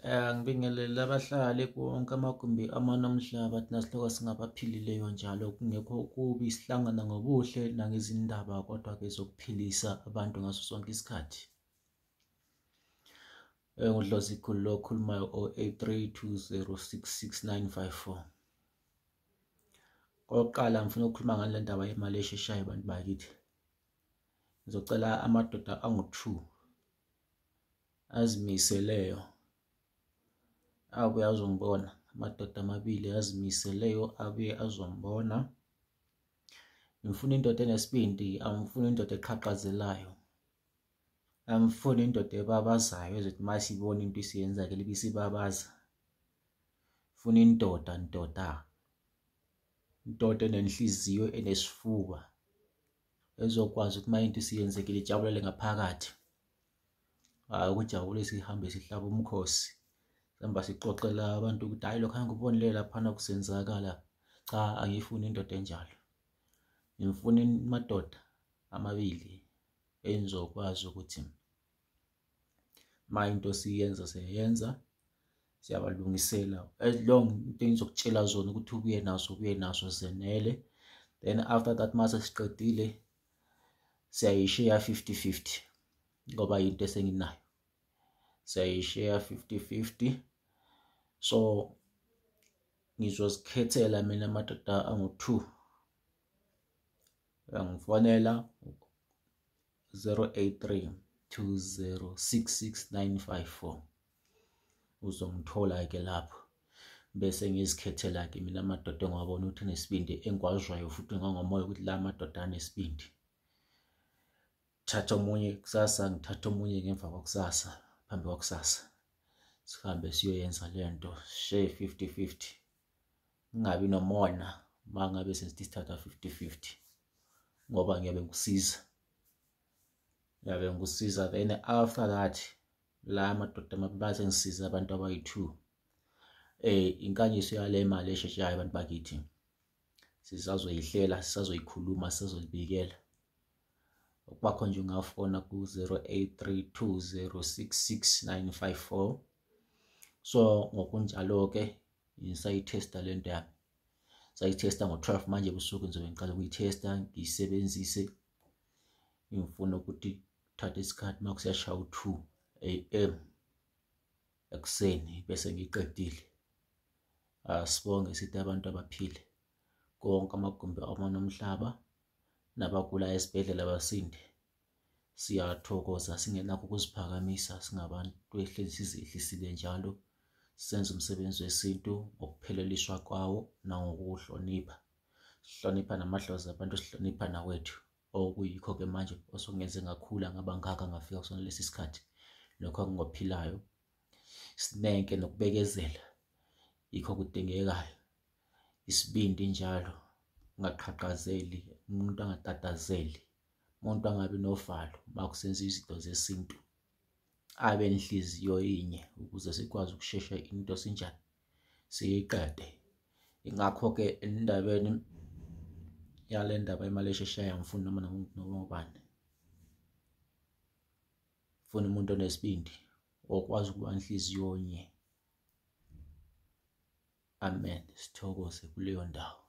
Ngibingelele abahlali konke amagumbi amanomhlaba thina sihloko singabaphilileyo njalo kungekho kubi, sihlangana ngobuhle nangezindaba kodwa-ke zokuphilisa abantu ngaso sonke isikhathi. Ngudlozi ikhulu lo okhulumayo 0832066954. Okokuqala ngifuna ukukhuluma ngale ndaba yemali esheshayo bantu bakithi. Ngizocela amadoda angu-2 azimiseleyo abuye azongibona, amadoda amabili azimiseleyo abuye azombona. Ngifuna indoda enesibindi, angifuni indoda eqhaqhazelayo, angifuni indoda ebabazayo ezothi uma sibona into isiyenzakele ibisibabaza. Ngifuna indoda enenhliziyo enesifuba ezokwazi ukuthi uma into isiyenzekile ijabulele ngaphakathi, hayi ukujabula sihambe sihlaba umkhosi sihamba sixoxela abantu ukuthi hayi lokho angikubonile laphana kusenzakala. Cha, angifuni indoda enjalo. Ngifuna amadoda amabili enizokwazi ukuthi ma into siyenza siyabalungisela, as long into engizokutshela zona ukuthi ubuye naso zenele. Then after that mase siqedile siyayisheya 50-50 ngoba into esenginayo, siyayisheya 50-50. So ngizozikhethela mina amadoda angu-2. Ngifonela 0832066954. Uzongithola ke lapho bese ngizikhethela ke mina amadoda engwabona ukuthi nesibindi engwazwayo futhi ngangomoya ukuthi la madoda anesibindi. Thatha omunye kusasa, ngithatha omunye ngemva kwakusasa, phambi kwakusasa. Sihambe siyoyenza lento share 50-50. Kungabi nomona mangabe sensithi sithatha 50-50 ngoba ngiyabe ngikusiza. Then after that la madoda amabili ngisiza abantu abayi-2. Inkanyiso yale mali esheshayo abantu bakithi sisazoyihlela, sisazoyikhuluma, sizolibikela. Ukubakho nje ungafona ku 0832066954. So ngokunjalo ke ngisayithesta lento yami. Sayithesta ngo-12 manje ebusuku ngizobe ngiqala ukuyithesta ngiyisebenzise. Ngifuna ukuthi thatha isikhathi uma kusiyashaya u-2 AM ekuseni bese ngiqedile. Sibonge sithi abantu abaphile konke amagumbi amanomhlaba nabagula esibhedlela basinde. Siyathokoza singenakho ukuziphakamisa, singabantu ehlezi sizehlisile njalo senze umsebenzi wesintu ngokupheleliswa kwawo nangokuhlonipha. Sihlonipha namadlozi abantu, sihlonipha nawethu okuyikho ke manje osekungenze ngakhula ngaba ngaka ngafika kusona lesi sikhathi. Lokho ngingophilayo sineke nokubekezela yikho kudingekayo. Isibindi njalo, ungaqhaqhazeli umuntu, angatatazeli umuntu, angabi novalo makusenza izinto zesintu, abe nenhliziyo yinye ukuze sikwazi ukushesha into sinjani siyiqede. Ingakho ke endabeni yale ndaba imali esheshayo angifuni noma ubani. Ngifuna umuntu onesibindi okwazi ukuba inhliziyo yinye. Amen. Sithokoze kuleyo ndawo.